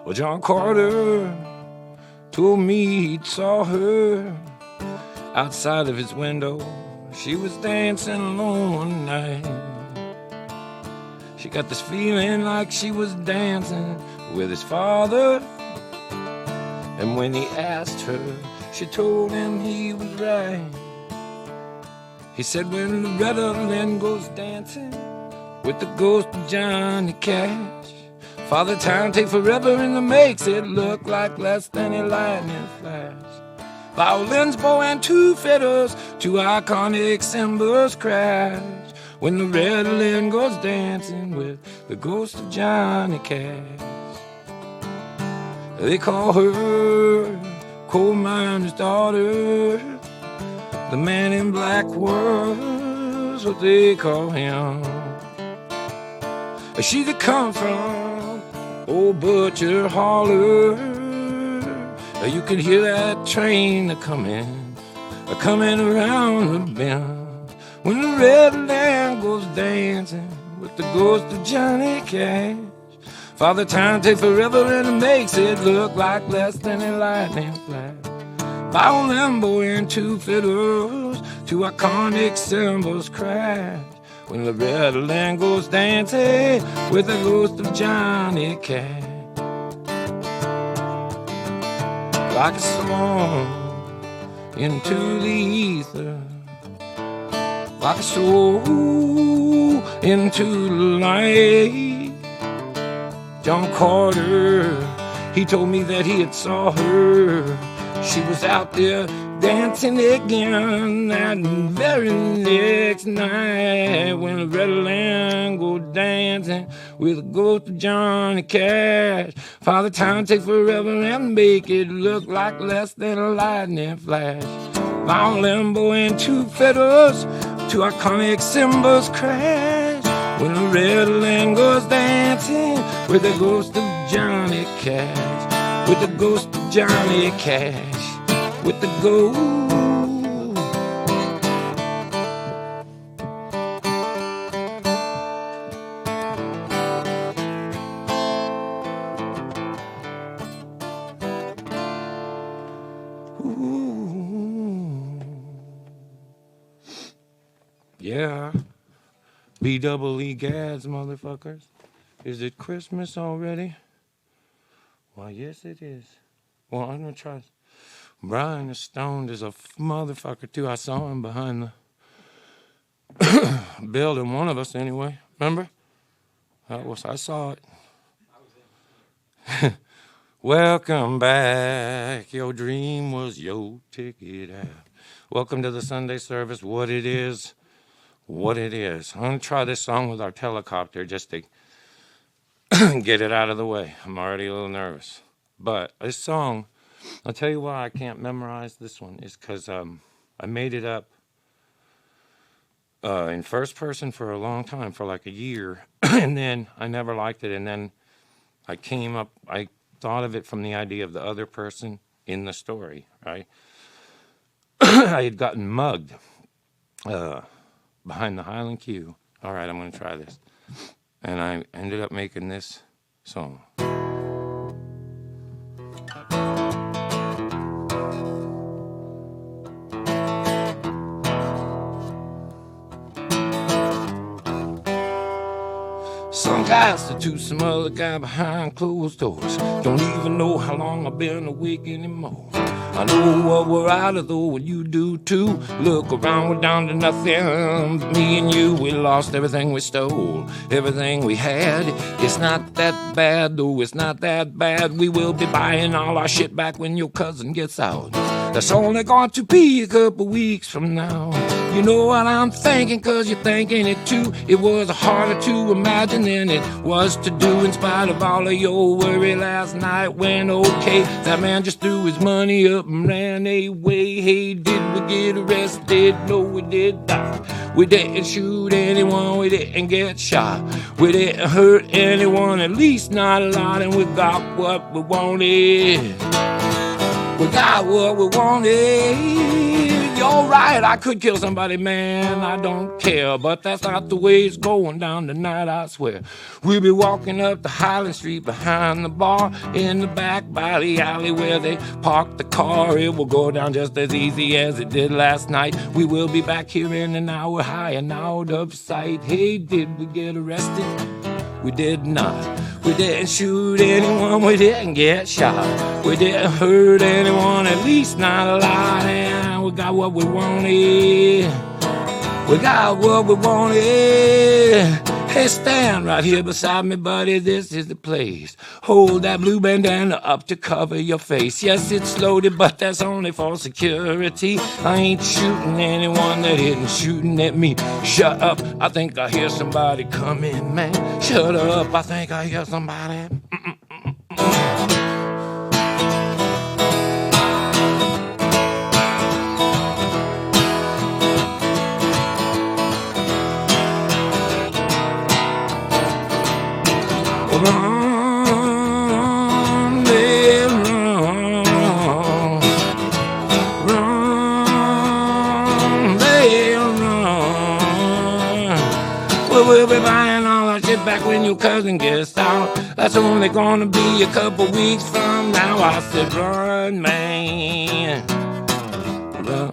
Well, John Carter told me he saw her outside of his window. She was dancing alone one night. She got this feeling like she was dancing with his father. And when he asked her, she told him he was right. He said, when Loretta Lynn goes dancing with the ghost of Johnny Cash, Father Time takes forever and it makes it look like less than a lightning flash. Violins, bow, and two fiddles, two iconic cymbals crash when Loretta Lynn goes dancing with the ghost of Johnny Cash. They call her coal miner's daughter. The man in black was what they call him. She's a come from old Butcher Holler. You could hear that train a-coming around the bend when the red land goes dancing with the ghost of Johnny Cash. Father Time takes forever and it makes it look like less than a lightning flash. Violin, bow, and two fiddles, two iconic cymbals crash when Loretta Lynn goes dancing with the ghost of Johnny Cash. Like a song into the ether, like a soul into the light. John Carter, he told me that he had saw her. She was out there dancing again that very next night when Loretta Lynn go dancing with the ghost of Johnny Cash. Father Time takes forever and make it look like less than a lightning flash. Violin, bow, and two fiddles, two iconic cymbals crash when Loretta Lynn goes dancing with the ghost of Johnny Cash, with the ghost of Johnny Cash, with the ghost. Yeah, B-double-E gads, motherfuckers. Is it Christmas already? Well, yes, it is. Well, I'm gonna try. Brian is stoned as a motherfucker, too. I saw him behind the building, one of us anyway. Remember? I saw it. Welcome back. Your dream was your ticket out. Welcome to the Sunday service. What it is. I'm going to try this song with our helicopter just to get it out of the way. I'm already a little nervous. But this song, I'll tell you why I can't memorize this one, is because I made it up in first person for a long time, for like a year. And then I never liked it. And then I thought of it from the idea of the other person in the story, right? I had gotten mugged behind the Highland queue. All right, I'm going to try this. And I ended up making this song. Some guy substitutes some other guy behind closed doors. Don't even know how long I've been awake anymore. I know what we're out of though, and you do too. Look around, we're down to nothing. Me and you, we lost everything we stole, everything we had. It's not that bad, though, it's not that bad. We will be buying all our shit back when your cousin gets out. That's only going to be a couple weeks from now. You know what I'm thinking, cause you're thinking it too. It was harder to imagine than it was to do. In spite of all of your worry, last night went okay. That man just threw his money up and ran away. Hey, did we get arrested? No, we did not. We didn't shoot anyone, we didn't get shot. We didn't hurt anyone, at least not a lot. And we got what we wanted. We got what we wanted. You're right, I could kill somebody, man, I don't care. But that's not the way it's going down tonight, I swear. We'll be walking up the Highland Street behind the bar, in the back by the alley where they parked the car. It will go down just as easy as it did last night. We will be back here in an hour, high and out of sight. Hey, did we get arrested? We did not. We didn't shoot anyone, we didn't get shot. We didn't hurt anyone, at least not a lot. And we got what we wanted. We got what we wanted. Hey, stand right here beside me, buddy, this is the place. Hold that blue bandana up to cover your face. Yes, it's loaded, but that's only for security. I ain't shooting anyone that isn't shooting at me. Shut up, I think I hear somebody coming, man. Shut up, I think I hear somebody. Run, they run, run, they run. We'll be buying all our shit back when your cousin gets out. That's only gonna be a couple weeks from now. I said, run, man, run.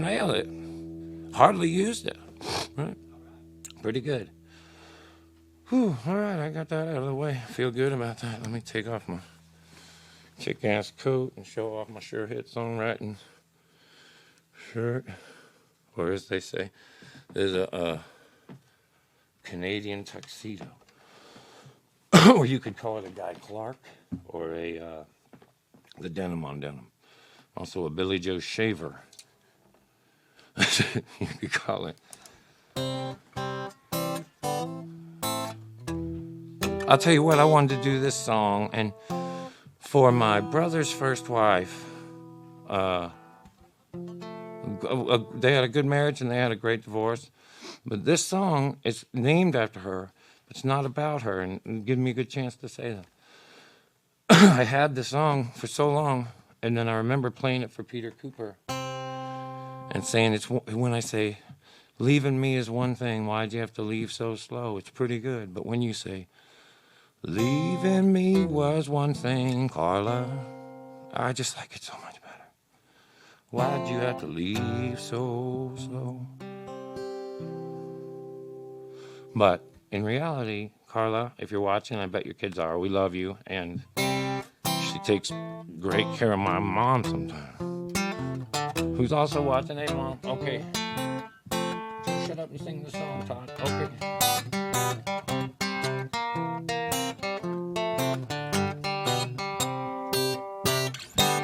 Nailed it. Hardly used it. Right. Pretty good. Whew, all right, I got that out of the way. Feel good about that. Let me take off my kick-ass coat and show off my sure hit songwriting shirt. Or as they say, there's a Canadian tuxedo. Or you could call it a Guy Clark or the denim on denim. Also a Billy Joe shaver. You could call it. I'll tell you what, I wanted to do this song, and for my brother's first wife, they had a good marriage and they had a great divorce, but this song is named after her. It's not about her, and give me a good chance to say that. I had the song for so long, and then I remember playing it for Peter Cooper and saying, it's when I say, leaving me is one thing, why'd you have to leave so slow? It's pretty good, but when you say, leaving me was one thing, Carla, I just like it so much better. Why'd you have to leave so slow? But in reality, Carla, if you're watching, I bet your kids are. We love you, and she takes great care of my mom sometimes. Who's also watching? Hey, Mom. Okay. Shut up and sing the song, Todd. Okay.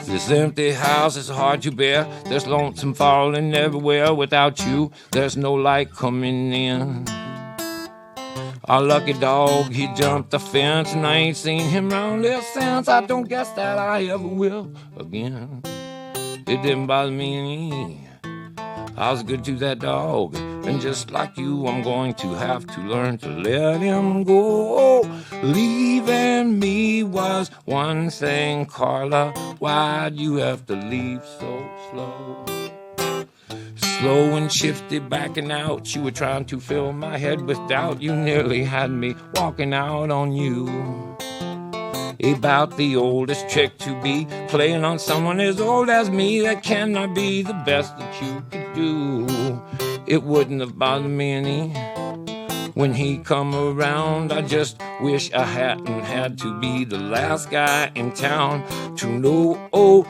This empty house is hard to bear. There's lonesome falling everywhere. Without you, there's no light coming in. Our lucky dog, he jumped the fence, and I ain't seen him round there since. I don't guess that I ever will again. It didn't bother me any. I was good to that dog, and just like you, I'm going to have to learn to let him go. Leaving me was one thing, Carla. Why'd you have to leave so slow? Slow and shifty, backing out. You were trying to fill my head with doubt. You nearly had me walking out on you. About the oldest trick to be playing on someone as old as me. That cannot be the best that you could do. It wouldn't have bothered me any when he come around. I just wish I hadn't had to be the last guy in town to know. Oh,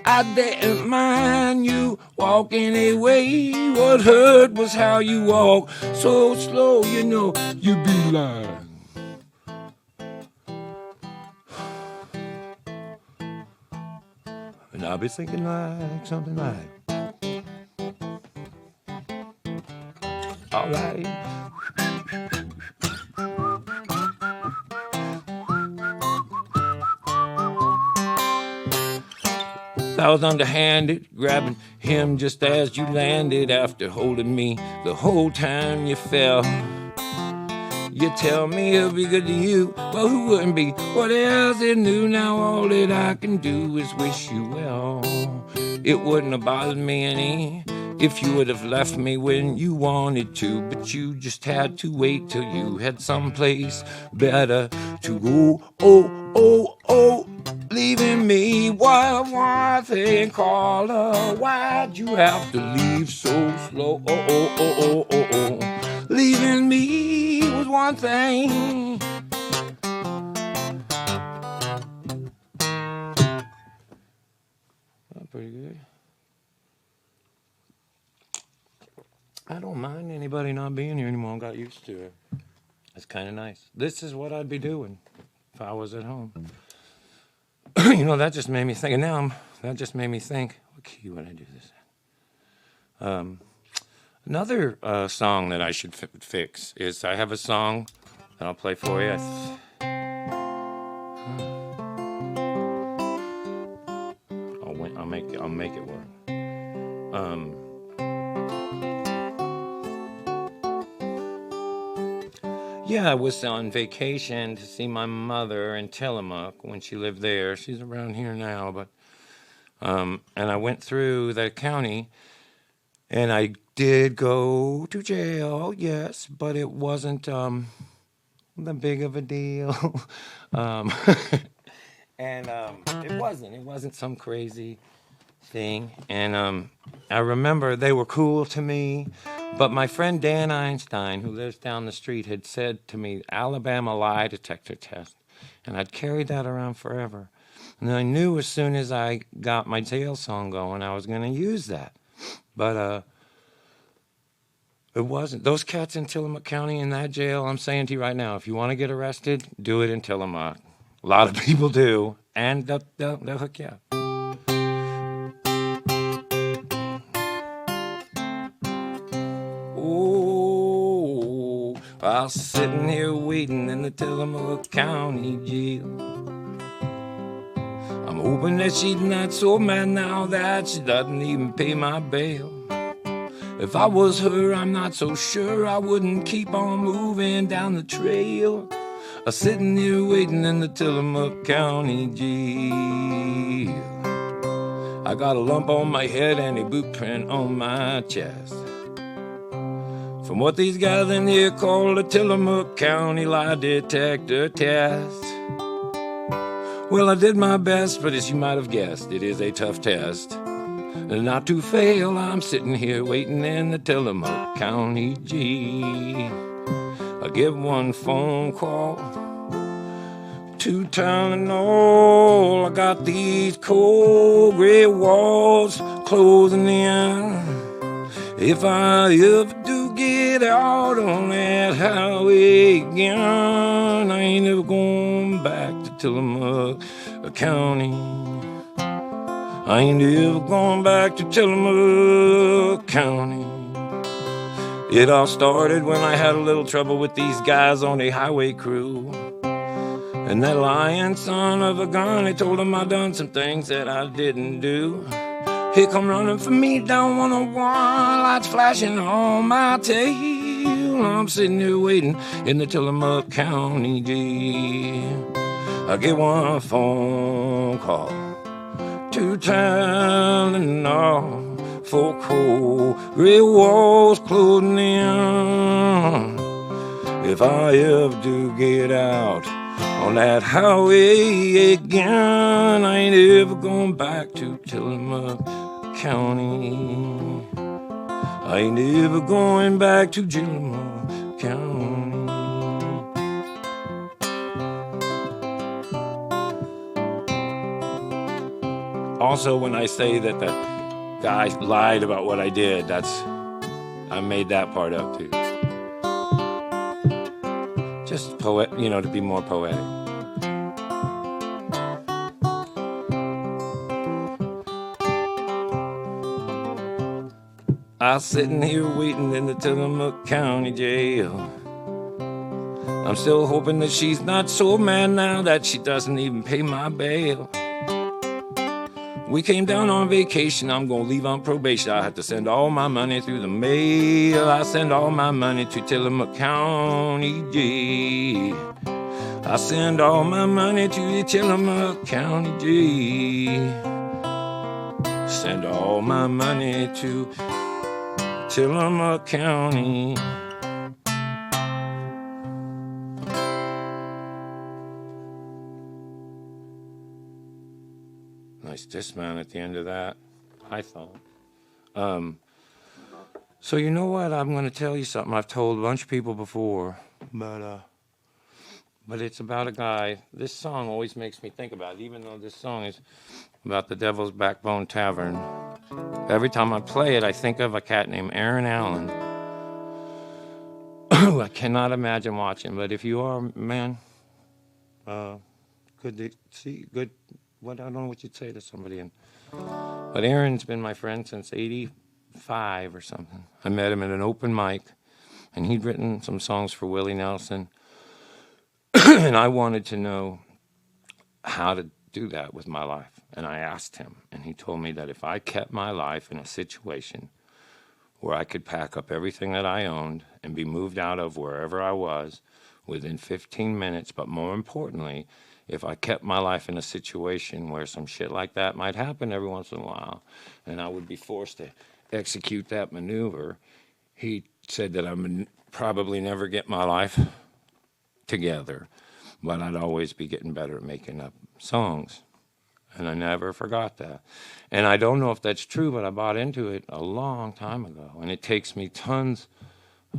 I didn't mind you walking away. What hurt was how you walk so slow. You know you be like, And I'll be thinking like something like, all right. I was underhanded, grabbing him just as you landed after holding me the whole time you fell. You tell me he'll be good to you, well, who wouldn't be? What else is new? Now all that I can do is wish you well. It wouldn't have bothered me any if you would have left me when you wanted to, but you just had to wait till you had someplace better to go. Oh, oh, oh, leaving me. One thing, Carla, why'd you have to leave so slow? Oh, oh, oh, oh, oh, oh. Leaving me was one thing. Oh, pretty good. I don't mind anybody not being here anymore. I got used to it. It's kind of nice. This is what I'd be doing if I was at home. You know, that just made me think. And now that just made me think, what key would I do this in? Another song that I should fix is I have a song that I'll play for you. I'll make it work. Yeah, I was on vacation to see my mother in Tillamook when she lived there. She's around here now, but and I went through the county, and I did go to jail, yes, but it wasn't that big of a deal. And it wasn't some crazy thing. And I remember they were cool to me. But my friend Dan Einstein, who lives down the street, had said to me, Alabama lie detector test. And I'd carried that around forever. And I knew as soon as I got my jail song going, I was going to use that. But it wasn't. Those cats in Tillamook County in that jail, I'm saying to you right now, if you want to get arrested, do it in Tillamook. A lot of people do. And they'll hook you up. I was sitting here waiting in the Tillamook County jail. I'm hoping that she's not so mad now that she doesn't even pay my bail. If I was her, I'm not so sure I wouldn't keep on moving down the trail. I'm sitting here waiting in the Tillamook County jail. I got a lump on my head and a boot print on my chest. From what these guys in here call the Tillamook County lie detector test. Well, I did my best, but as you might have guessed, it is a tough test. And not to fail, I'm sitting here waiting in the Tillamook County jail. I get one phone call to Tylenol. I got these cold gray walls closing in. If I ever do get out on that highway again, I ain't never going back to Tillamook County. I ain't ever going back to Tillamook County. It all started when I had a little trouble with these guys on the highway crew. And that lying son of a gun, they told him I done some things that I didn't do. Here come running for me down 101, lights flashing on my tail. I'm sitting here waiting in the Tillamook County jail. I get one phone call to Tylenol for cold gray walls closing in. If I ever do get out on that highway again, I ain't ever going back to Tillamook County. I ain't ever going back to Tillamook County. Also, when I say that the guy lied about what I did, I made that part up too. Just to be more poetic. I'm sitting here waiting in the Tillamook County Jail. I'm still hoping that she's not so mad now that she doesn't even pay my bail. We came down on vacation, I'm gonna leave on probation. I have to send all my money through the mail. I send all my money to Tillamook County Jail. I send all my money to the Tillamook County Jail. Send all my money to Tillamook County. Nice dismount at the end of that, I thought. So you know what? I'm going to tell you something I've told a bunch of people before, but it's about a guy. This song always makes me think about it, even though this song is about the Devil's Backbone Tavern. Every time I play it, I think of a cat named Aaron Allen, who I cannot imagine watching. But if you are, man, good to see, good. What I don't know what you'd say to somebody. But Aaron's been my friend since '85 or something. I met him at an open mic, and he'd written some songs for Willie Nelson. And I wanted to know how to do that with my life. And I asked him, and he told me that if I kept my life in a situation where I could pack up everything that I owned and be moved out of wherever I was within 15 minutes, but more importantly, if I kept my life in a situation where some shit like that might happen every once in a while, and I would be forced to execute that maneuver, he said that I would probably never get my life together, but I'd always be getting better at making up songs. And I never forgot that. And I don't know if that's true, but I bought into it a long time ago. And it takes me tons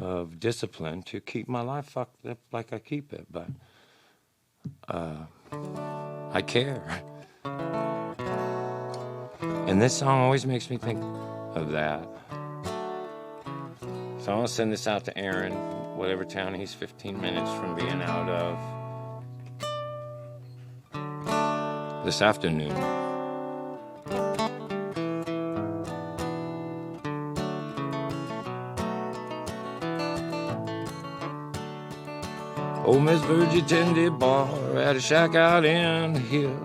of discipline to keep my life fucked up like I keep it, but I care. And this song always makes me think of that. So I want to send this out to Aaron, whatever town he's 15 minutes from being out of, this afternoon. Old Miss Virgie tended bar at a shack out in the hill.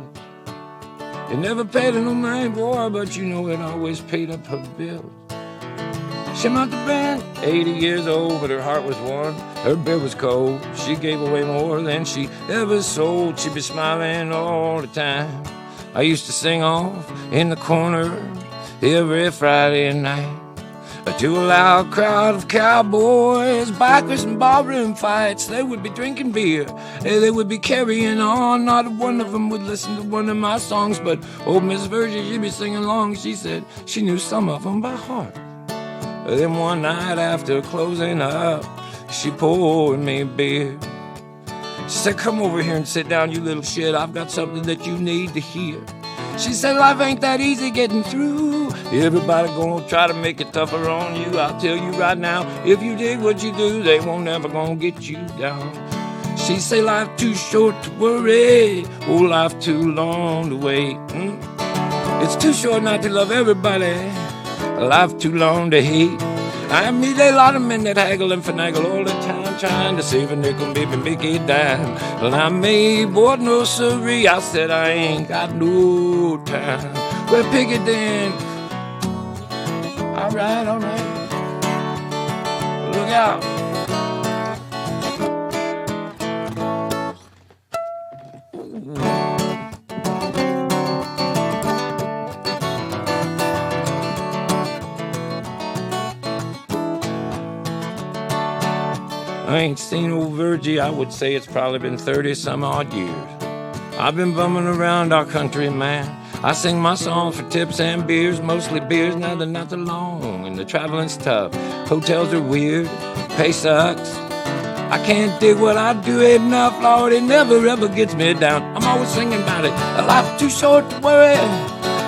It never paid her no money, boy, but you know it always paid up her bills. She might have been 80 years old, but her heart was warm, her beer was cold. She gave away more than she ever sold. She'd be smiling all the time. I used to sing off in the corner every Friday night to a loud crowd of cowboys, bikers, and ballroom fights. They would be drinking beer, they would be carrying on. Not one of them would listen to one of my songs, but old Miss Virgie, she'd be singing along. She said she knew some of them by heart. Then one night after closing up, she poured me beer. She said, come over here and sit down, you little shit. I've got something that you need to hear. She said, life ain't that easy getting through. Everybody gonna try to make it tougher on you. I'll tell you right now, if you dig what you do, they won't ever gonna get you down. She said, life too short to worry, oh, life too long to wait. It's too short not to love everybody, life too long to hate. I meet a lot of men that haggle and finagle all the time, trying to save a nickel, maybe make a dime. Well, I made boy, no siree. I said I ain't got no time. Well, pick it then. All right. Look out. I ain't seen old Virgie, I would say it's probably been 30 some odd years. I've been bumming around our country, man. I sing my songs for tips and beers, mostly beers. Now the nights are long and the traveling's tough. Hotels are weird, pay sucks. I can't dig what I do enough, Lord, it never ever gets me down. I'm always singing about it. A life too short to worry,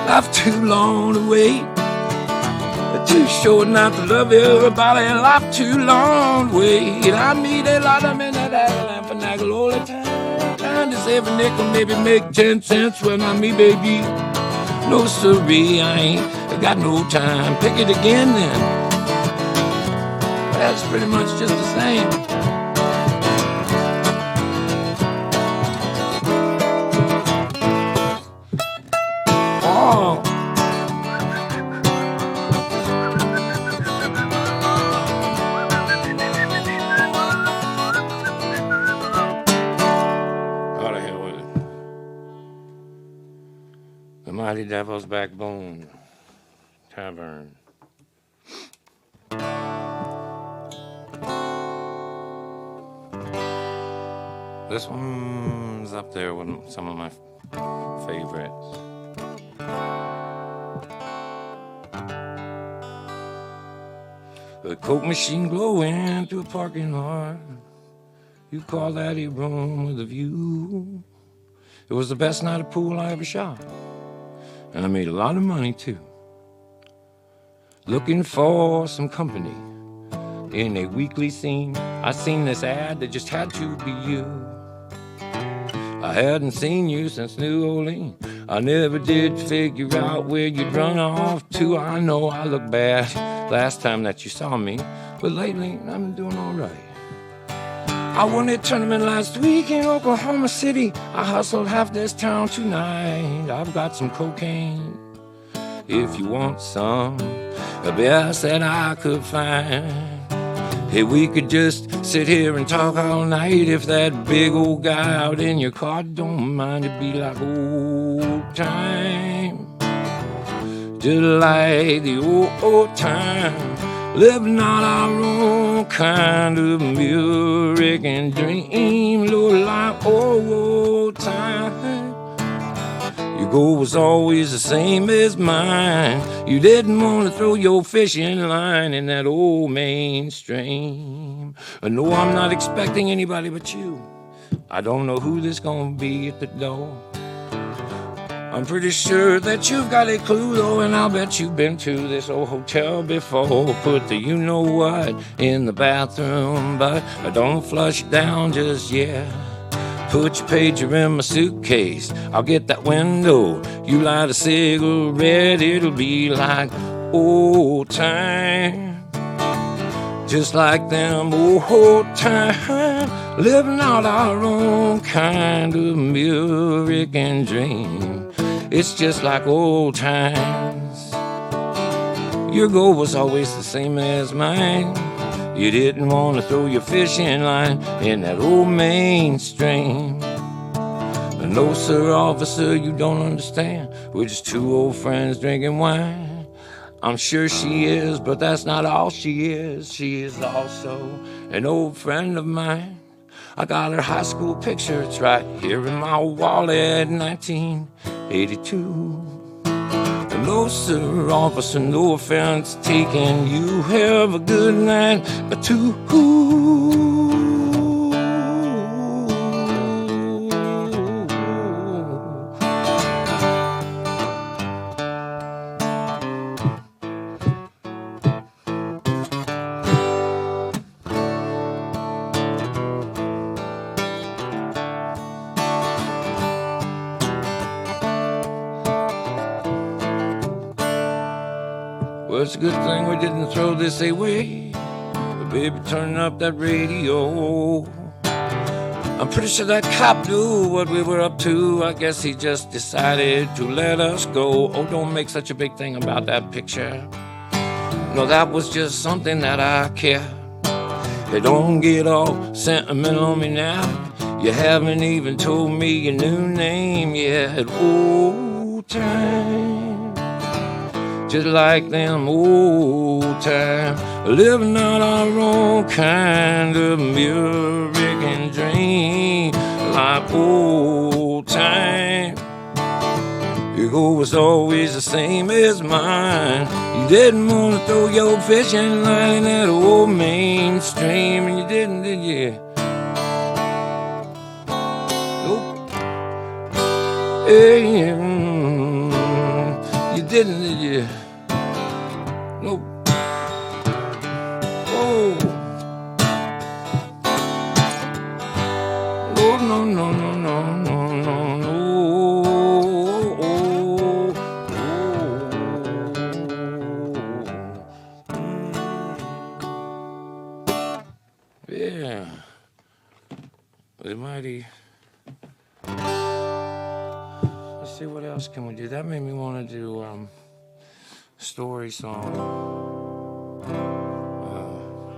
life too long to wait. Too short not to love everybody, life too long to wait. I meet a lot of men that haggle and finagle all the time, trying to save a nickel, maybe make 10 cents. Well, not me, baby. No siree, I ain't got no time. Pick it again then. That's pretty much just the same. Oh. How the hell with it? The Mighty Devil's Backbone, Tavern. This one's up there with some of my favorites. The Coke machine glowing through a parking lot. You call that a room with a view. It was the best night of pool I ever shot. And I made a lot of money too. Looking for some company in a weekly scene. I seen this ad that just had to be you. I hadn't seen you since New Orleans. I never did figure out where you'd run off to. I know I look bad last time that you saw me, but lately I'm doing all right. I won a tournament last week in Oklahoma City. I hustled half this town tonight. I've got some cocaine if you want some, the best that I could find. Hey, we could just sit here and talk all night. If that big old guy out in your car don't mind, it'd be like old time. Just like the old time, living out our own kind of American dream. Look like old time. Your goal was always the same as mine. You didn't want to throw your fishing line in that old mainstream. No, I'm not expecting anybody but you. I don't know who this gonna be at the door. I'm pretty sure that you've got a clue though, and I'll bet you've been to this old hotel before. Put the you-know-what in the bathroom, but don't flush it down just yet. Put your pager in my suitcase, I'll get that window. You light a cigarette, it'll be like old time. Just like them old time, living out our own kind of American dream. It's just like old times. Your goal was always the same as mine. You didn't want to throw your fishing line in that old mainstream. But no, sir, officer, you don't understand. We're just two old friends drinking wine. I'm sure she is, but that's not all she is. She is also an old friend of mine. I got her high school picture, it's right here in my wallet, 1982. No, sir, officer, no offense taken. You have a good night, but two. Well, it's a good thing we didn't throw this away. But baby, turn up that radio. I'm pretty sure that cop knew what we were up to. I guess he just decided to let us go. Oh, don't make such a big thing about that picture. No, that was just something that I kept. Hey, don't get all sentimental on me now. You haven't even told me your new name yet. Old time. Just like them old times, living out our own kind of American dream. Like old time, your goal was always the same as mine. You didn't want to throw your fishing line in that old mainstream, and you didn't, did you? Nope. Hey, you didn't, did you? Nope. Oh. Oh, no, no, no, no, no, no, no. Oh, oh, oh. mighty. Let's see, what else can we do? That made me want to do story song.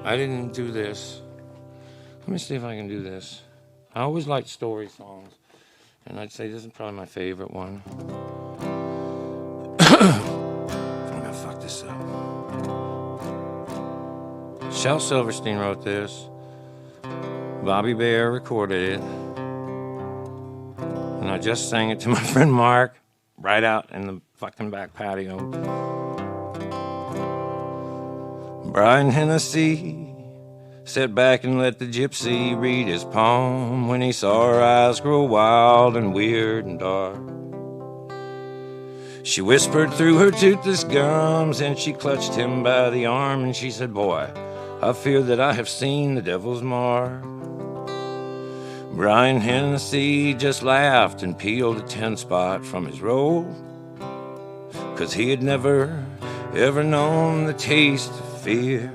I didn't do this. Let me see if I can do this. I always liked story songs, and I'd say this is probably my favorite one. I'm gonna fuck this up. Shel Silverstein wrote this. Bobby Bear recorded it. And I just sang it to my friend Mark right out in the fucking back patio. Brian Hennessy sat back and let the gypsy read his poem when he saw her eyes grow wild and weird and dark. She whispered through her toothless gums and she clutched him by the arm and she said, "Boy, I fear that I have seen the devil's mark." Brian Hennessy just laughed and peeled a 10-spot from his roll, 'cause he had never, ever known the taste of fear.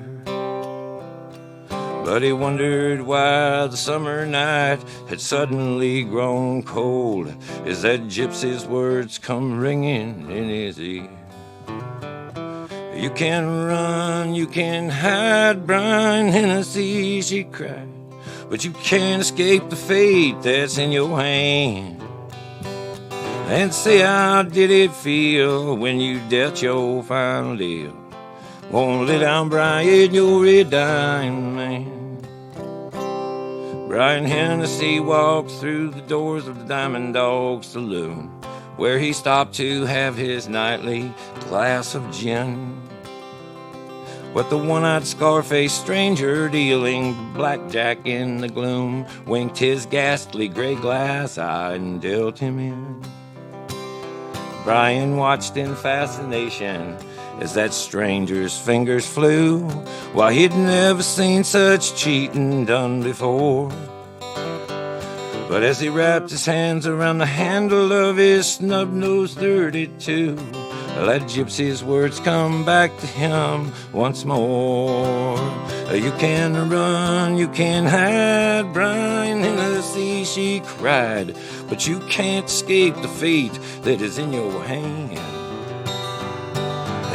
But he wondered why the summer night had suddenly grown cold as that gypsy's words come ringing in his ear. "You can run, you can hide, Brian Hennessy," she cried, "but you can't escape the fate that's in your hand. And say, how did it feel when you dealt your final deal? Won't lay down, Brian, you're a dying man." Brian Hennessy walked through the doors of the Diamond Dog Saloon, where he stopped to have his nightly glass of gin. But the one-eyed scar-faced stranger dealing blackjack in the gloom winked his ghastly gray glass eye and dealt him in. Brian watched in fascination as that stranger's fingers flew, while he'd never seen such cheating done before. But as he wrapped his hands around the handle of his snub-nosed 32, that gypsy's words come back to him once more. "You can run, you can hide, Brian Hennessy," she cried, "but you can't escape the fate that is in your hand.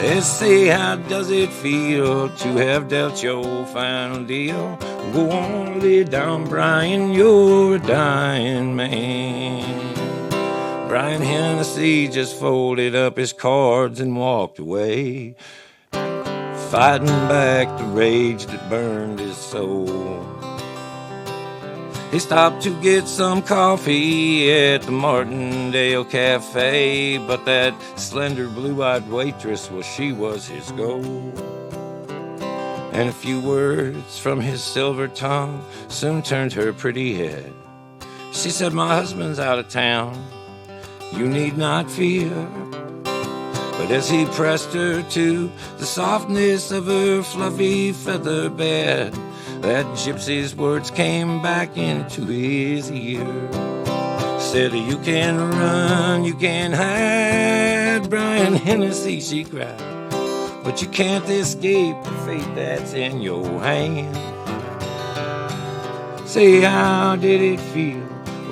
They say, how does it feel to have dealt your final deal? Go on, lay down, Brian, you're a dying man." Brian Hennessy just folded up his cards and walked away, fighting back the rage that burned his soul. He stopped to get some coffee at the Martindale Cafe, but that slender blue-eyed waitress, well, she was his goal. And a few words from his silver tongue soon turned her pretty head. She said, "My husband's out of town, you need not fear." But as he pressed her to the softness of her fluffy feather bed, that gypsy's words came back into his ear. Said, "You can run, you can hide, Brian Hennessy," she cried, "but you can't escape the fate that's in your hand. Say, how did it feel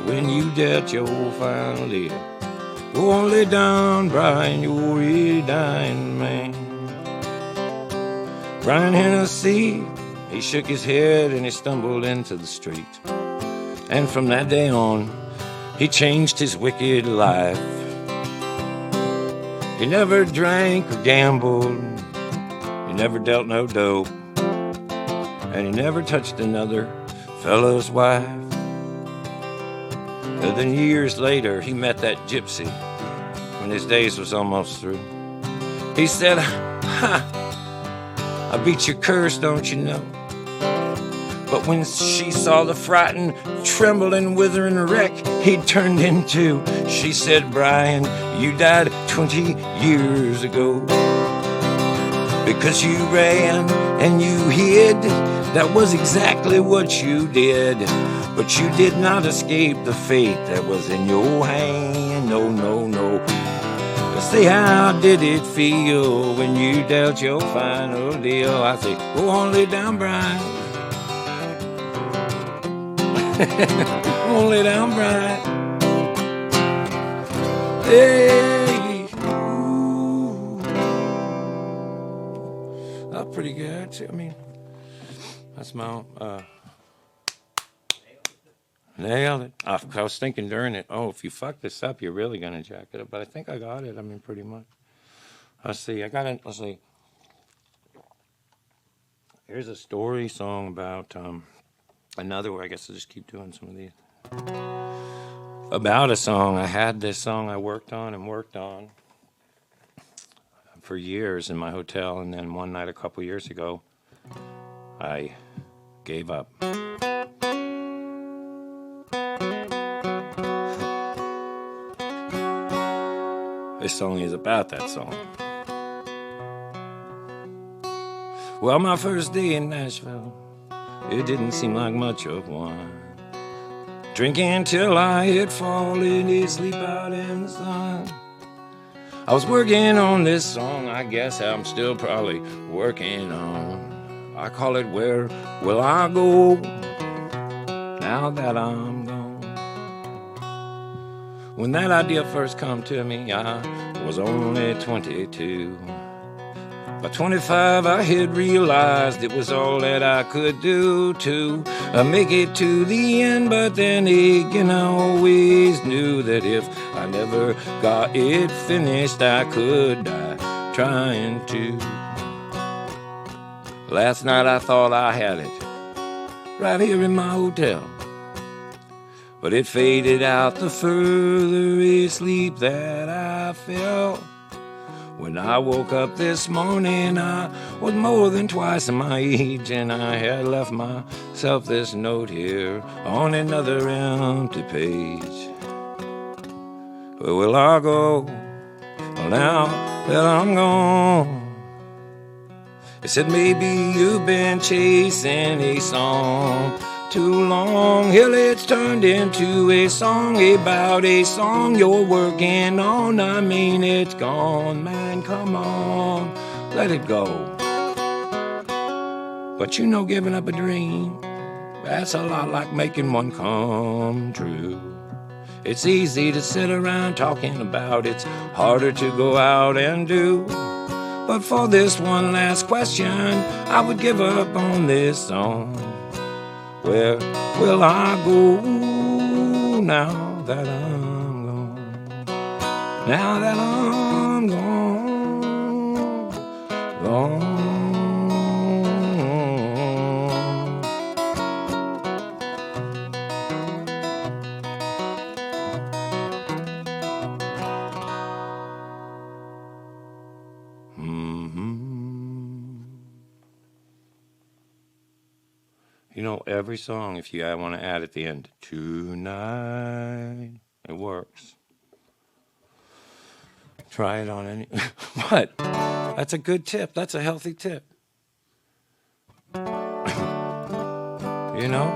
when you dealt your final deal? Go on, lay down, Brian, you're a dying man." Brian Hennessy, he shook his head and he stumbled into the street. And from that day on, he changed his wicked life. He never drank or gambled, he never dealt no dope, and he never touched another fellow's wife. And then years later, he met that gypsy when his days was almost through. He said, "Ha, I beat your curse, don't you know?" But when she saw the frightened, trembling, withering wreck he'd turned into, she said, "Brian, you died 20 years ago. Because you ran and you hid, that was exactly what you did. But you did not escape the fate that was in your hand, no, no, no. Say, how did it feel when you dealt your final deal?" I say, "Go on, lay down, Brian." Won't lay down bright. Hey, ooh. That's pretty good. I mean, that's my nailed it. I was thinking during it, oh, if you fuck this up, you're really gonna jack it up. But I think I got it. I mean, pretty much. Let's see. I got it. Let's see. Here's a story song about another where I guess I'll just keep doing some of these. About a song. I had this song I worked on for years in my hotel, and then one night a couple years ago, I gave up. This song is about that song. Well, my first day in Nashville, it didn't seem like much of one. Drinking till I had fallen asleep out in the sun. I was working on this song, I guess I'm still probably working on. I call it Where Will I Go Now That I'm Gone. When that idea first come to me, I was only 22. By 25, I had realized it was all that I could do to make it to the end. But then again, I always knew that if I never got it finished, I could die trying to. Last night, I thought I had it right here in my hotel, but it faded out the further asleep that I fell. When I woke up this morning, I was more than twice my age, and I had left myself this note here on another empty page. Where will I go now that I'm gone? It said maybe you've been chasing a song too long. Hell, it's turned into a song about a song you're working on. I mean, it's gone, man, come on, let it go. But you know, giving up a dream, that's a lot like making one come true. It's easy to sit around talking about, it's harder to go out and do. But for this one last question, I would give up on this song. Where will I go now that I'm gone? Now that I'm gone, gone. You know, every song, if you want to add at the end, tonight, it works. Try it on any... What? That's a good tip. That's a healthy tip. You know?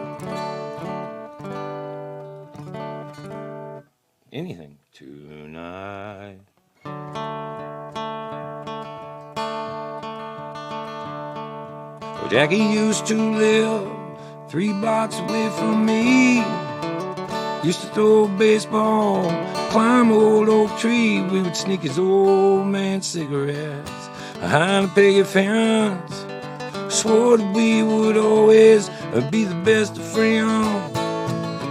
Anything. Tonight. Oh, Jackie used to live 3 blocks away from me. Used to throw baseball, climb old oak tree. We would sneak his old man cigarettes behind a picket fence. Swore that we would always be the best of friends.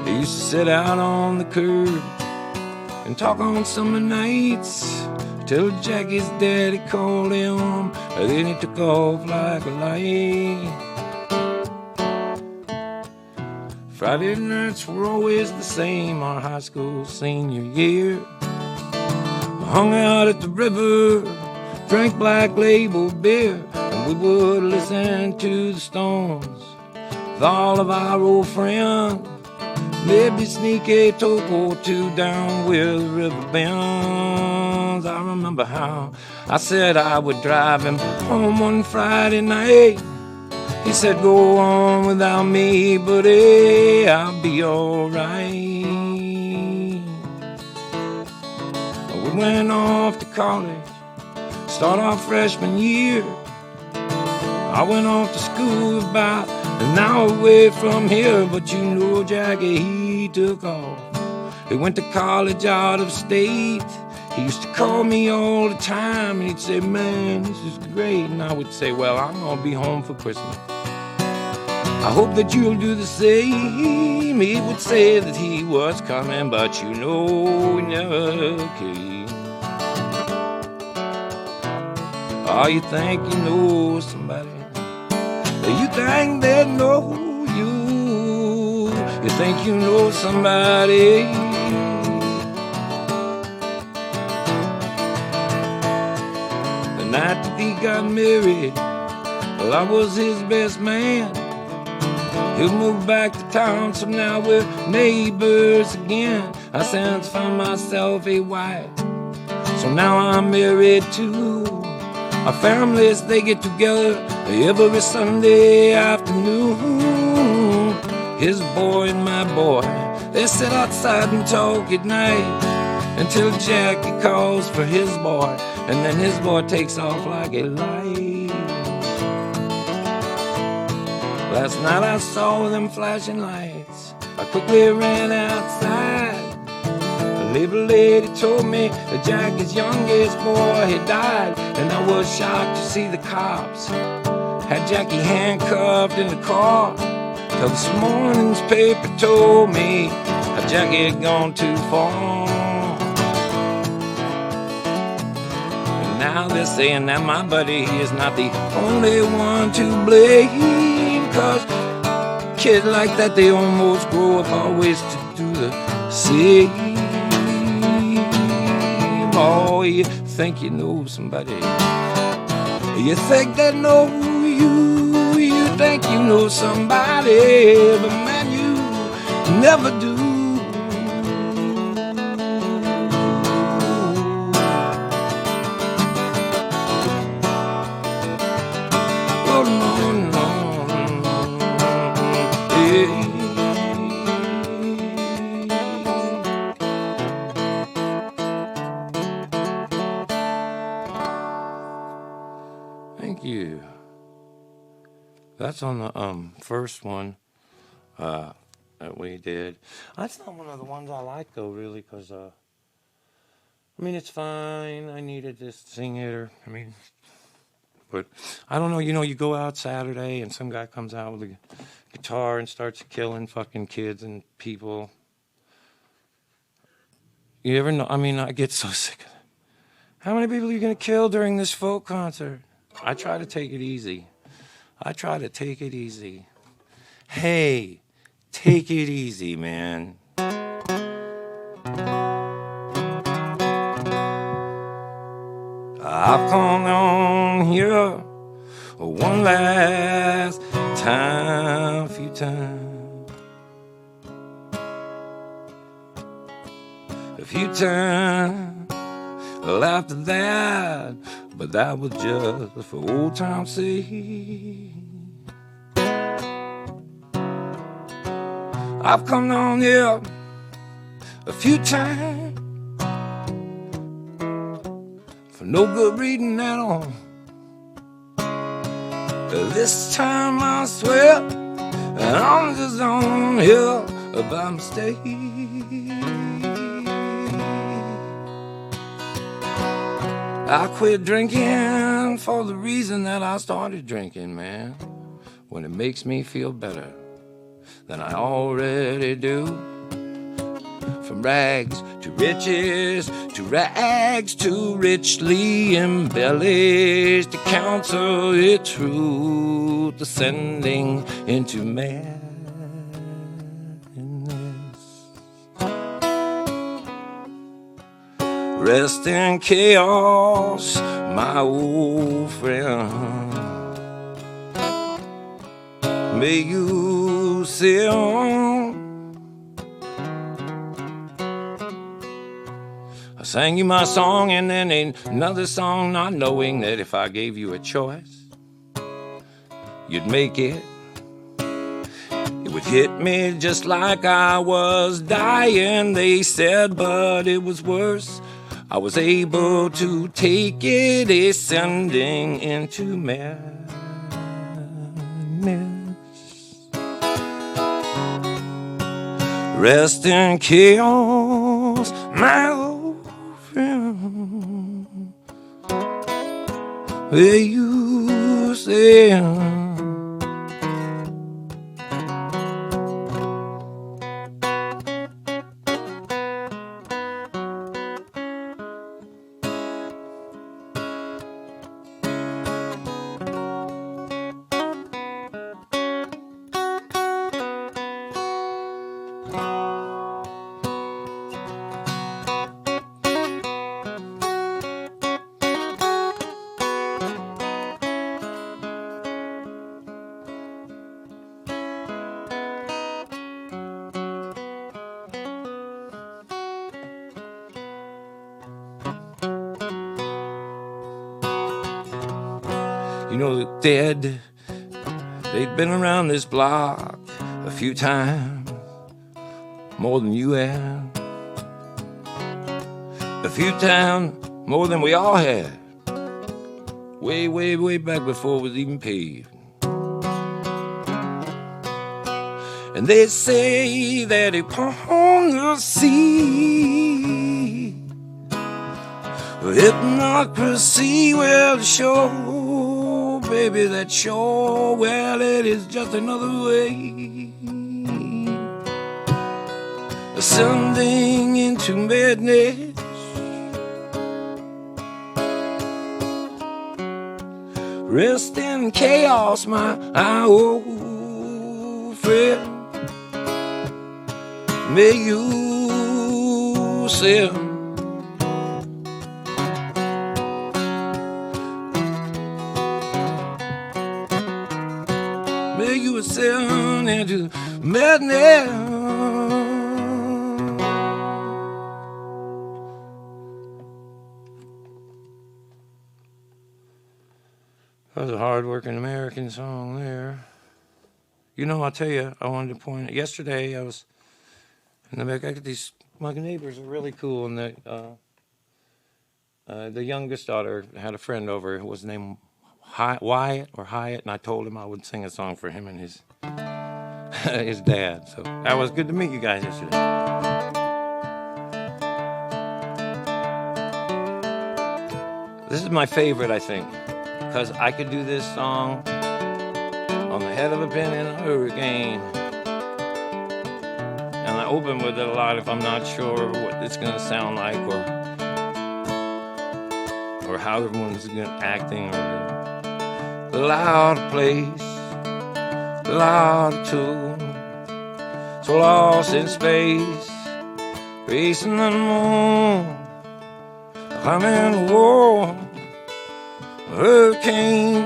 He used to sit out on the curb and talk on summer nights till Jackie's daddy called him. Then he took off like a light. Friday nights were always the same, our high school senior year. We hung out at the river, drank Black Label beer, and we would listen to the Stones with all of our old friends. Maybe sneak a toke or two down where the river bends. I remember how I said I would drive him home one Friday night. He said, go on without me, buddy, I'll be alright. We went off to college, start our freshman year. I went off to school about And now away from here, but you know Jackie, he took off. He went to college out of state. He used to call me all the time, and he'd say, man, this is great. And I would say, well, I'm gonna be home for Christmas. I hope that you'll do the same. He would say that he was coming, but you know he never came. Oh, you think you know somebody? You think they know you? You think you know somebody? The night that he got married, well, I was his best man. He moved back to town, so now we're neighbors again. I since found myself a wife, so now I'm married too. Our families, they get together every Sunday afternoon. His boy and my boy, they sit outside and talk at night until Jackie calls for his boy, and then his boy takes off like a light. Last night I saw them flashing lights. I quickly ran outside. The neighbor lady told me that Jackie's youngest boy had died, and I was shocked to see the cops had Jackie handcuffed in the car. Till this morning's paper told me that Jackie had gone too far. And now they're saying that my buddy is not the only one to blame, 'cause kids like that, they almost grow up always to do the same. Oh, you think you know somebody? You think they know you? You think you know somebody, but man, you never do. Oh, no, no, yeah. Thank you. That's on the first one that we did. That's not one of the ones I like though, really, because I mean, it's fine. I needed to sing it, or but I don't know. You know, you go out Saturday and some guy comes out with a guitar and starts killing fucking kids and people. You ever know? I mean, I get so sick of it. How many people are you gonna kill during this folk concert? I try to take it easy. Hey, take it easy, man. I've come on here one last time, a few times. A few times, well, after that, but that was just for old time's sake. I've come down here a few times for no good reading at all. This time I swear that I'm just on here by mistake. I quit drinking for the reason that I started drinking, man. When it makes me feel better than I already do. From rags to riches, to rags to richly embellished, to counsel the truth, ascending into madness. Rest in chaos, my old friend. May you sail on. I sang you my song and then another song, not knowing that if I gave you a choice, you'd make it. It would hit me just like I was dying, they said, but it was worse. I was able to take it, ascending into madness. Rest in chaos, my old friend. Where you stand. You know, the dead, they've been around this block a few times, more than you have. A few times more than we all had. Way, way, way back before it was even paved. And they say that upon the sea, hypocrisy will show. Baby, that sure, well, it is just another way. Ascending into madness. Rest in chaos, my old friend. May you sail. May you ascend into madness. That was a hard-working American song there. You know, I'll tell you, I wanted to point out, yesterday I was in the back, I got these, my neighbors are really cool, and the youngest daughter had a friend over who was named Wyatt, and I told him I would sing a song for him and his his dad. So that was good to meet you guys yesterday. This is my favorite, I think, because I could do this song on the head of a pin in a hurricane. And I open with it a lot if I'm not sure what it's going to sound like or how everyone's acting or the loud place, the loud tune, so lost in space, racing the moon, I'm in a war, a hurricane,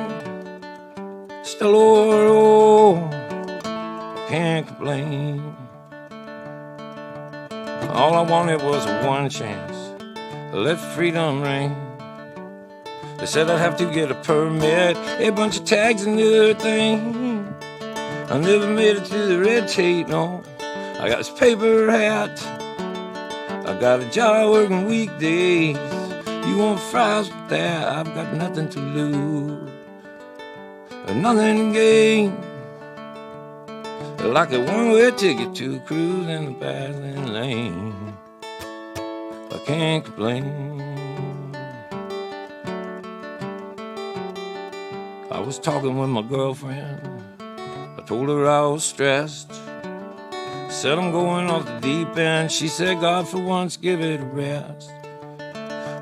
still over, can't complain. All I wanted was one chance to let freedom ring. They said I'd have to get a permit, a bunch of tags and everything. I never made it to the red tape, no. I got this paper hat, I got a job working weekdays. You want fries with that? I've got nothing to lose, nothing to gain. Like a one-way ticket to a cruise in the passing lane. I can't complain. I was talking with my girlfriend. I told her I was stressed. Said I'm going off the deep end. She said, God, for once, give it a rest.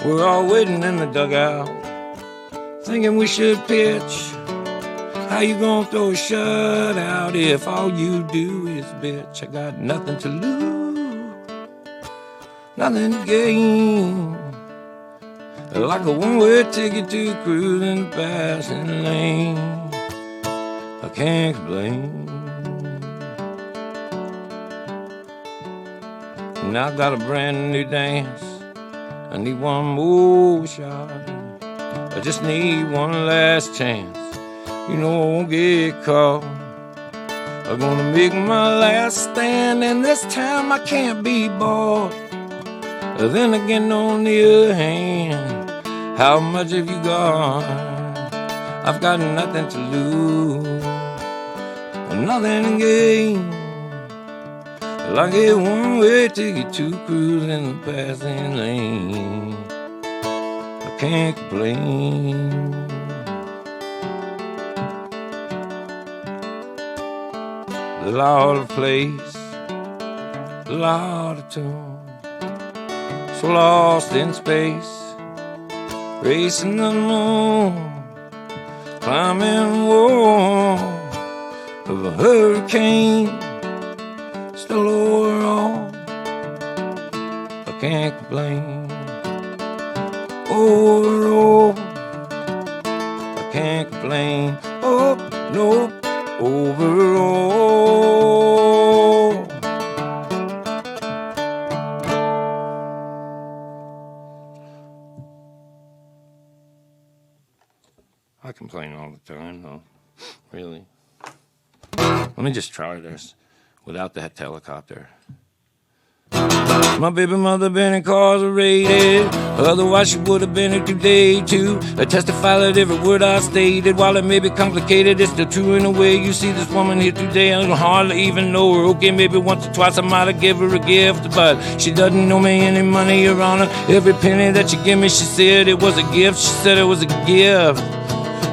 We're all waiting in the dugout, thinking we should pitch. How you gonna throw a shutout if all you do is bitch? I got nothing to lose, nothing to gain. Like a one-way ticket to a cruise in the passing lane. I can't complain. Now I got a brand new dance. I need one more shot. I just need one last chance. You know I won't get caught. I'm gonna make my last stand, and this time I can't be bought. Then again, on the other hand, how much have you got? I've got nothing to lose, nothing to gain. Well, I get one-way ticket to cruise in the passing lane. I can't complain. The lot of place, the lot of tune, so lost in space, racing the moon, climbing wall of a hurricane, still overall, I can't complain. Overall, I can't complain. Oh, no, overall. I complain all the time, though. Really. Let me just try this without that helicopter. My baby mother been incarcerated, otherwise she would have been here today too. I testify that every word I stated, while it may be complicated, it's still true in a way. You see this woman here today, I don't hardly even know her. Okay, maybe once or twice I might have given her a gift, but she doesn't know me any money, Your Honor. Every penny that she gave me, she said it was a gift. She said it was a gift.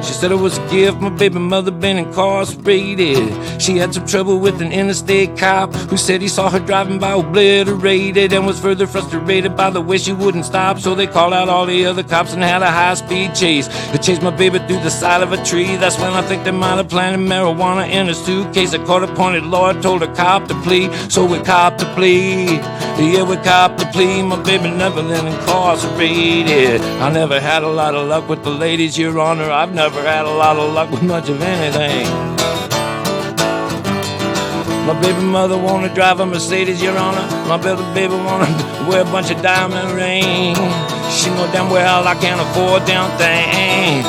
She said it was a gift. My baby mother been incarcerated. She had some trouble with an interstate cop who said he saw her driving by obliterated and was further frustrated by the way she wouldn't stop. So they called out all the other cops and had a high-speed chase. They chased my baby through the side of a tree. That's when I think they might have planted marijuana in a suitcase. A court-appointed lawyer told a cop to plea, so we copped the plea. Yeah, we copped the plea. My baby never been incarcerated. I never had a lot of luck with the ladies, Your Honor. I've never had a lot of luck with much of anything. My baby mother wanna drive a Mercedes, Your Honor. My baby wanna wear a bunch of diamond rings. She know damn well I can't afford damn thing.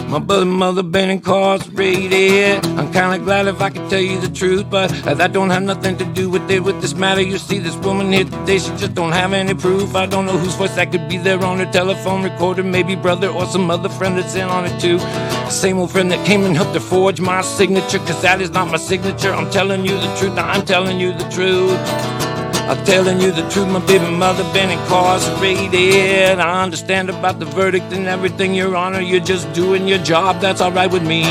My baby mother been incarcerated. I'm kinda glad if I could tell you the truth, but that don't have nothing to do with it, with this matter. You see this woman here today, she just don't have any proof. I don't know whose voice that could be there on her telephone recorder. Maybe brother or some other friend that's in on it too. Same old friend that came and helped her forge my signature, cause that is not my signature. I'm telling you the truth, I'm telling you the truth. I'm telling you the truth, my baby mother been incarcerated. I understand about the verdict and everything, Your Honor. You're just doing your job, that's alright with me.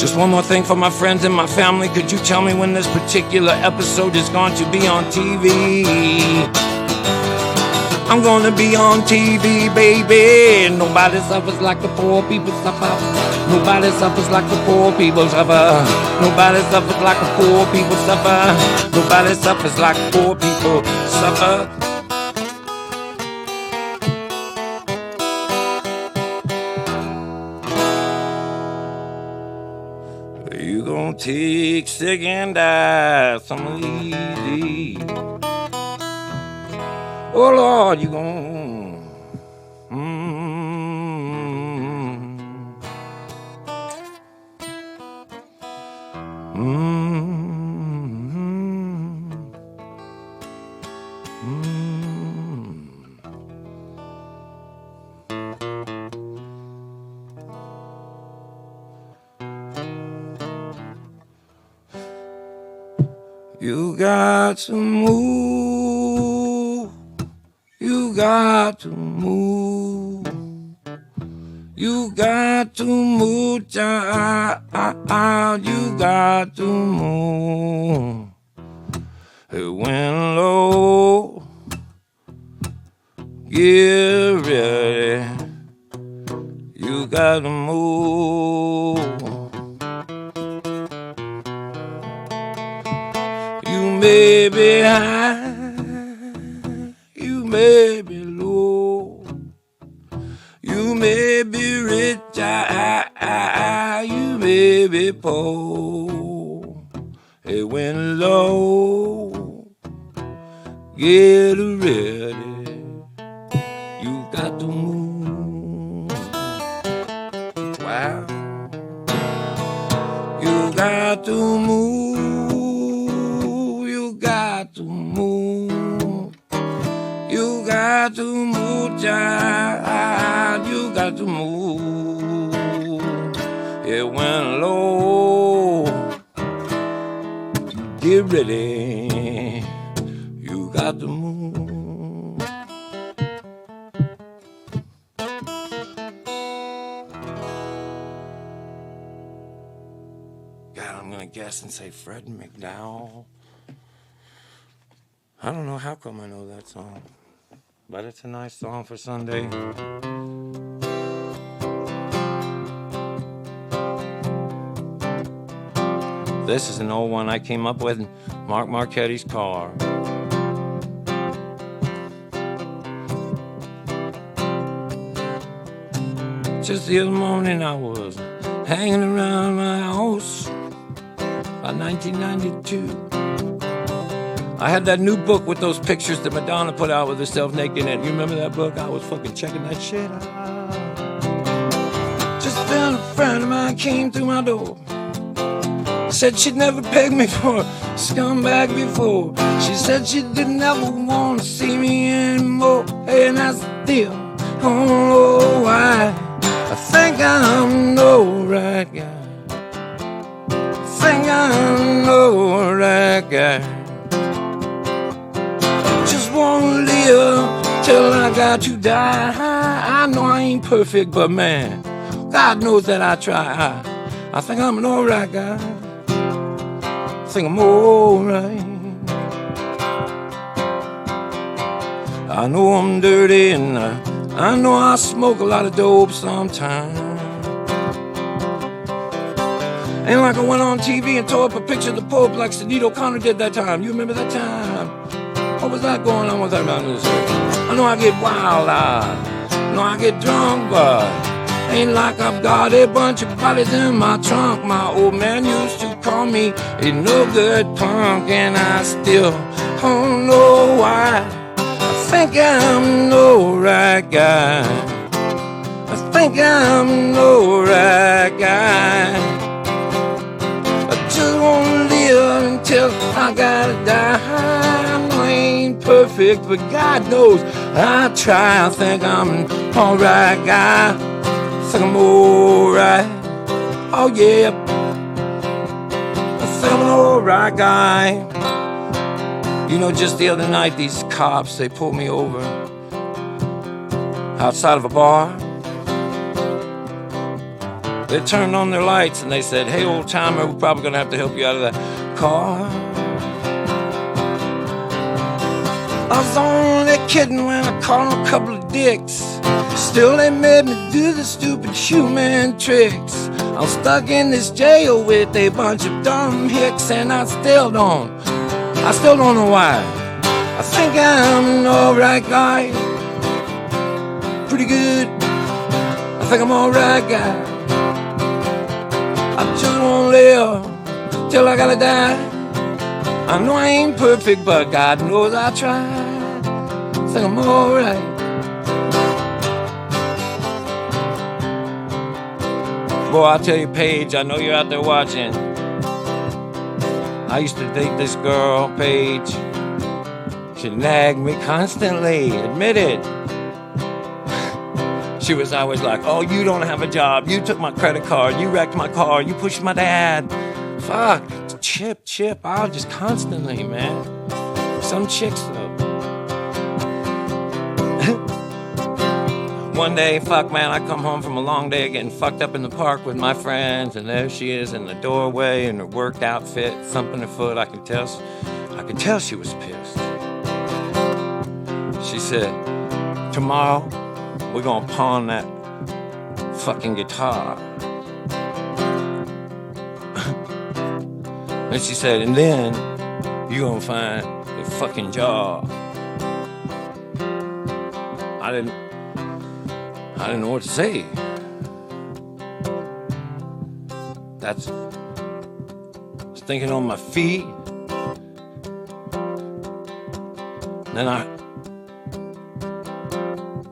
Just one more thing for my friends and my family. Could you tell me when this particular episode is going to be on TV? I'm gonna be on TV, baby. Nobody suffers like the poor people suffer. Nobody suffers like the poor people suffer. Nobody suffers like the poor people suffer. Nobody suffers like poor people suffer. You gonna take sick and die some easy. Oh Lord, you gon' You got to move. You got to move. You got to move, child. You got to move. It went low. Get ready. You got to move. You may be high. You may be low, you may be rich, you may be poor. It went low, get ready, you got to move. Wow, you got to move, you got to move. You got to move, child. You got to move. It went low. Get ready. You got to move. I'm gonna guess and say Fred McDowell. I don't know how come I know that song, but it's a nice song for Sunday. This is an old one I came up with, Mark Marquette's Car. Just the other morning I was hanging around my house. By 1992, I had that new book with those pictures that Madonna put out with herself naked in it. You remember that book? I was fucking checking that shit out. Just then a friend of mine came through my door. Said she'd never pegged me for a scumbag before. She said she didn't ever want to see me anymore. And I still don't know why. I think I'm no right guy. I think I'm no right guy. Just wanna live till I got to die. I know I ain't perfect, but man, God knows that I try. I think I'm an alright guy. I think I'm alright. I know I'm dirty and I know I smoke a lot of dope sometimes. Ain't like I went on TV and tore up a picture of the Pope like Sinead O'Connor did that time. You remember that time? What was that going on with that around this? I know I get wild-eyed. I know I get drunk, but ain't like I've got a bunch of bodies in my trunk. My old man used to call me a no-good punk, and I still don't know why. I think I'm no right guy. I think I'm no right guy. Just wanna live until I gotta die. I ain't perfect, but God knows I try. I think I'm an alright guy. I think I'm alright. Oh yeah. I think I'm an alright guy. You know, just the other night, these cops, they pulled me over outside of a bar. They turned on their lights and they said, "Hey, old timer, we're probably gonna have to help you out of that car." I was only kidding when I called them a couple of dicks. Still, they made me do the stupid human tricks. I'm stuck in this jail with a bunch of dumb hicks, and I still don't know why. I think I'm an alright guy. Pretty good. I think I'm alright guy. I just won't live till I gotta die. I know I ain't perfect, but God knows I tried. I think I'm alright. Boy, I'll tell you, Paige, I know you're out there watching. I used to date this girl, Paige. She nagged me constantly, admit it. She was always like, "Oh, you don't have a job. You took my credit card. You wrecked my car. You pushed my dad." Fuck. Chip. I'll just constantly, man. Some chicks, though. One day, fuck, man, I come home from a long day getting fucked up in the park with my friends, and there she is in the doorway in her work outfit, thumping her foot. I could tell she was pissed. She said, "Tomorrow, we're gonna pawn that fucking guitar." And she said, "And then you're gonna find a fucking job." I didn't know what to say. I was thinking on my feet. Then I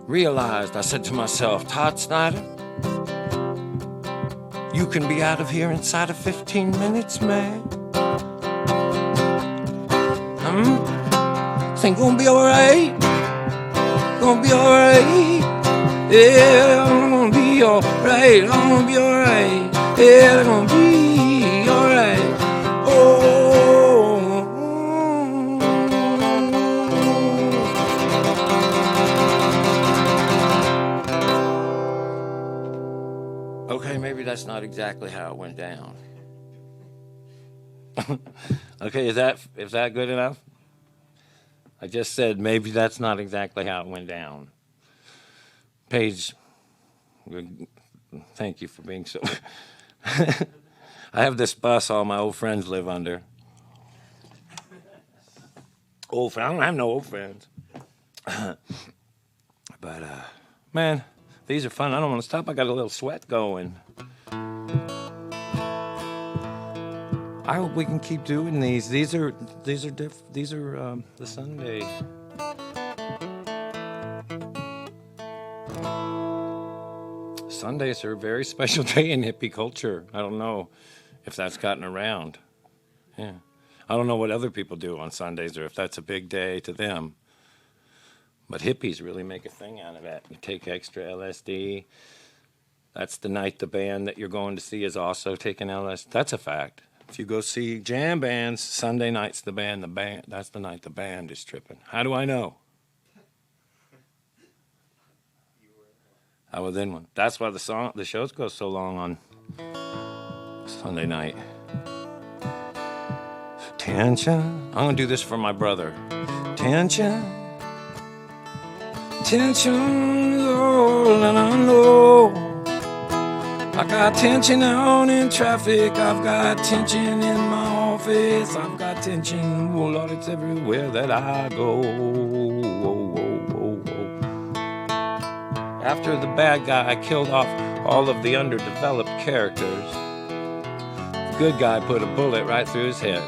realized, I said to myself, "Todd Snider, you can be out of here inside of 15 minutes, man. Think gonna be alright?" gonna be alright. Yeah, I'm gonna be alright. I'm gonna be alright. Yeah, I'm gonna be alright. Oh. Okay, maybe that's not exactly how it went down. Okay, is that good enough? I just said maybe that's not exactly how it went down. Paige, thank you for being so. I have this bus all my old friends live under. I don't have no old friends. But, man, these are fun. I don't want to stop. I got a little sweat going. I hope we can keep doing these. These are the Sunday. Sundays are a very special day in hippie culture. I don't know if that's gotten around. Yeah. I don't know what other people do on Sundays or if that's a big day to them. But hippies really make a thing out of it. You take extra LSD. That's the night the band that you're going to see is also taking LSD. That's a fact. If you go see jam bands, Sunday night's the band, that's the night the band is tripping. How do I know? I was in one. That's why the shows go so long on Sunday night. Tension. I'm gonna do this for my brother. Tension. Tension is all that I know. I got tension out in traffic. I've got tension in my office. I've got tension. Oh Lord, it's everywhere that I go. After the bad guy killed off all of the underdeveloped characters, the good guy put a bullet right through his head.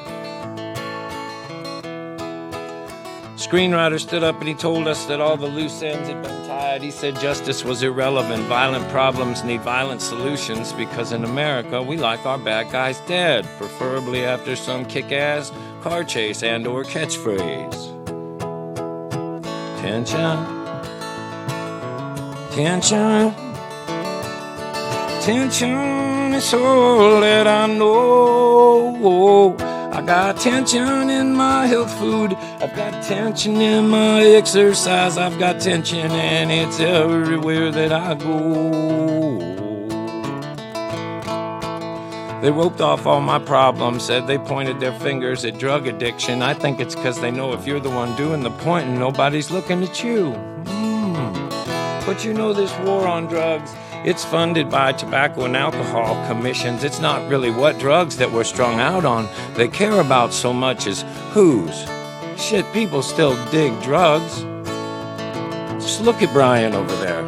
Screenwriter stood up and he told us that all the loose ends had been tied. He said justice was irrelevant. Violent problems need violent solutions because in America we like our bad guys dead, preferably after some kick-ass car chase and or catchphrase. Tension. Tension, tension is all that I know. I got tension in my health food. I've got tension in my exercise. I've got tension and it's everywhere that I go. They roped off all my problems, said they pointed their fingers at drug addiction. I think it's because they know if you're the one doing the pointing, nobody's looking at you. But you know this war on drugs, it's funded by tobacco and alcohol commissions. It's not really what drugs that we're strung out on they care about so much as whose. Shit, people still dig drugs. Just look at Brian over there.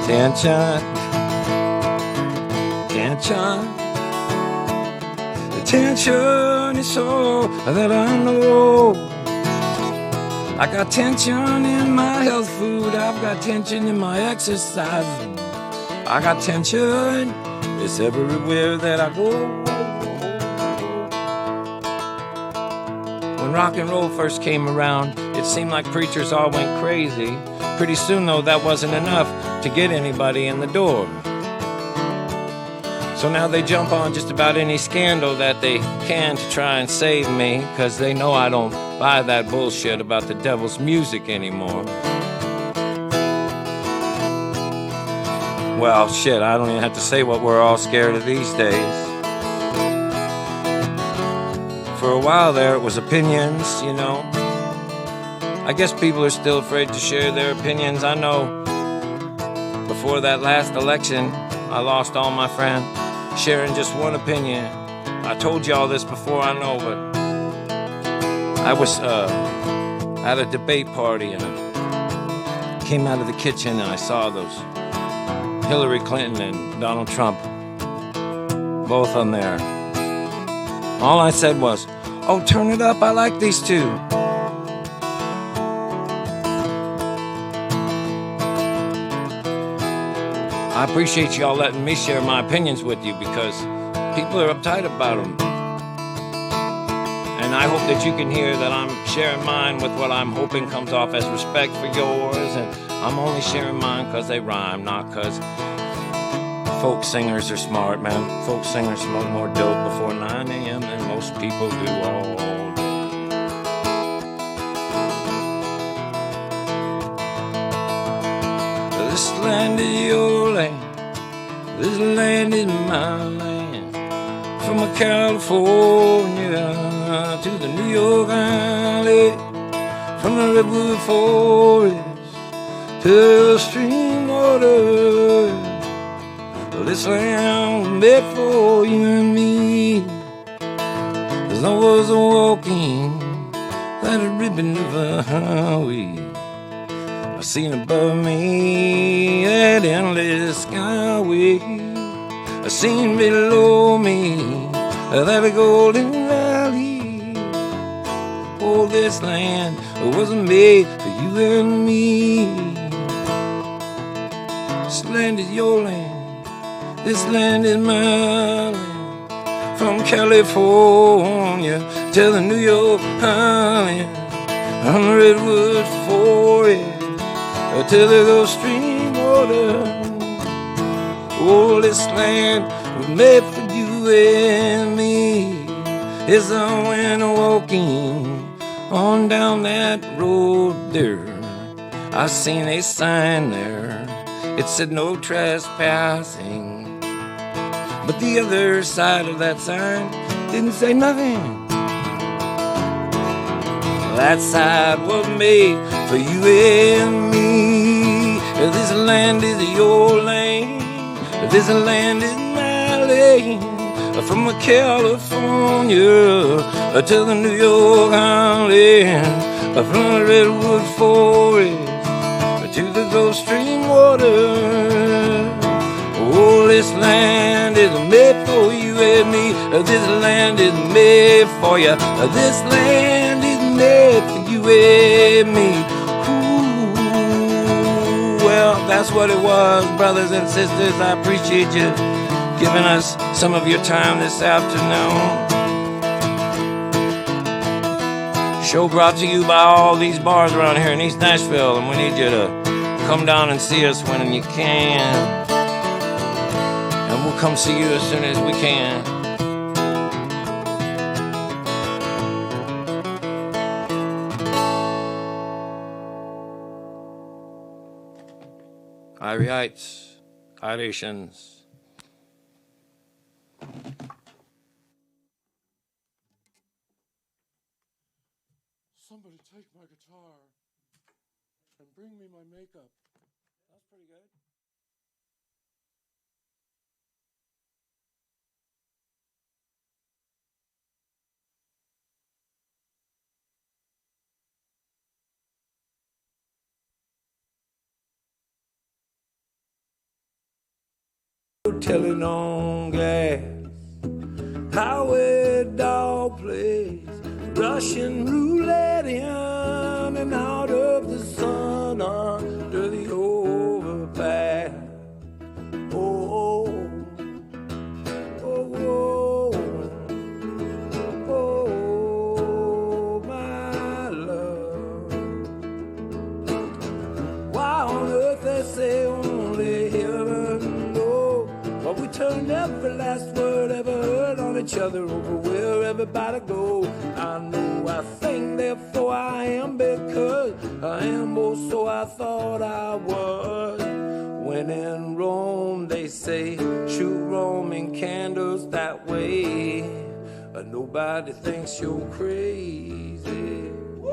Tension. Tension. Tension is all that I know. I got tension in my health food. I've got tension in my exercise. I got tension. It's everywhere that I go. When rock and roll first came around, it seemed like preachers all went crazy. Pretty soon, though, that wasn't enough to get anybody in the door. So now they jump on just about any scandal that they can to try and save me, 'cause they know I don't buy that bullshit about the devil's music anymore. Well, shit, I don't even have to say what we're all scared of these days. For a while there, it was opinions, you know. I guess people are still afraid to share their opinions. I know before that last election, I lost all my friends sharing just one opinion. I told y'all this before, I know, but I was at a debate party and I came out of the kitchen and I saw those Hillary Clinton and Donald Trump both on there. All I said was, "Oh, turn it up, I like these two." I appreciate y'all letting me share my opinions with you because people are uptight about them. And I hope that you can hear that I'm sharing mine with what I'm hoping comes off as respect for yours. And I'm only sharing mine because they rhyme, not because folk singers are smart, man. Folk singers smoke more dope before 9 a.m. than most people do all day. This land is your land. This land is my land. From California to the New York Island, from the redwood forest to the stream water. This land was made for you and me. As I was walking that ribbon of a highway, I seen above me that endless skyway. I seen below me that golden valley. Oh, this land wasn't made for you and me. This land is your land. This land is my land. From California to the New York Highland, on the redwood forest to the Gulf Stream water. Oh, this land was made for you and me. As I went walking on down that road there, I seen a sign there. It said no trespassing, but the other side of that sign didn't say nothing. That side was made for you and me. This land is your land. This land is my land. From California to the New York Highland, from the redwood forest to the Gulf Stream water. Oh, this land is made for you and me. This land is made for you. This land is made for you and me. Ooh, well, that's what it was, brothers and sisters. I appreciate you giving us some of your time this afternoon. Show brought to you by all these bars around here in East Nashville, and we need you to come down and see us when you can. And we'll come see you as soon as we can. Irie Heights, Irish. Somebody take my guitar and bring me my makeup. That's pretty good. Telling on glass, highway dog plays, Russian roulette in and out of the sun under the overpass. Oh, oh, oh, oh, oh, my love. Why on earth they say only heaven knows? But we turn every last word ever heard on each other over where everybody goes. I know I think, therefore I am, because I am, oh, so I thought I was. When in Rome they say, shoot Roman candles that way, but nobody thinks you're crazy. Woo!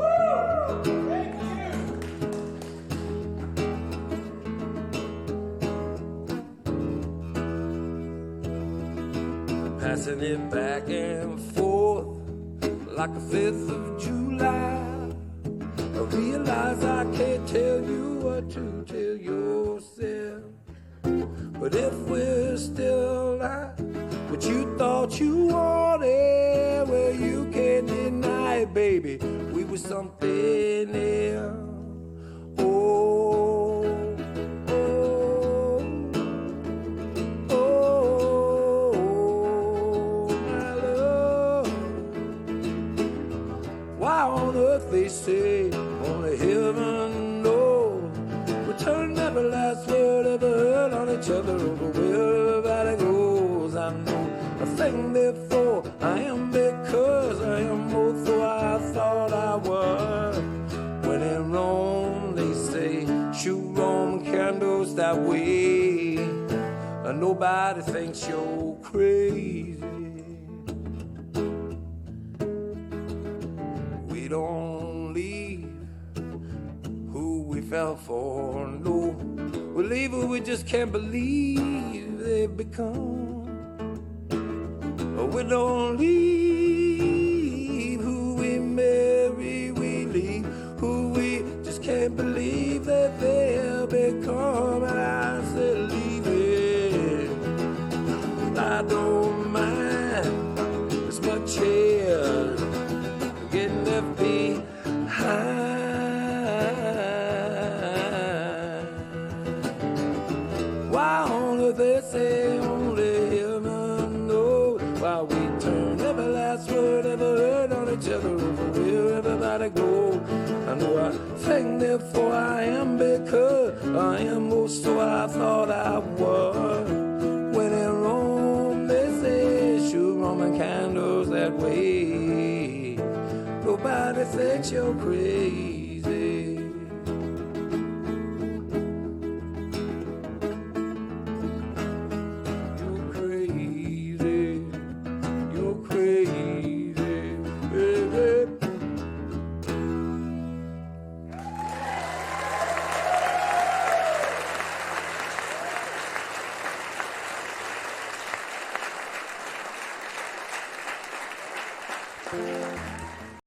Passing it back and forth like a 5th of July. I realize I can't tell you what to tell yourself. But if we're still alive, what you thought you wanted, well, you can't deny it, baby. We were something else. Oh, oh, oh, that way. Nobody thinks you're crazy. We don't leave who we fell for, no. We leave who we just can't believe they've become. We don't leave who we marry, we leave who we just can't believe that they'll become. And I said leave it, I don't mind as much here getting left behind. Why only they say only heaven knows why we turn every last word ever heard on each other over where everybody goes. I know I think therefore I am because I am most so I thought I was. When in Rome they say shoot Roman candles that way. Nobody thinks you're crazy.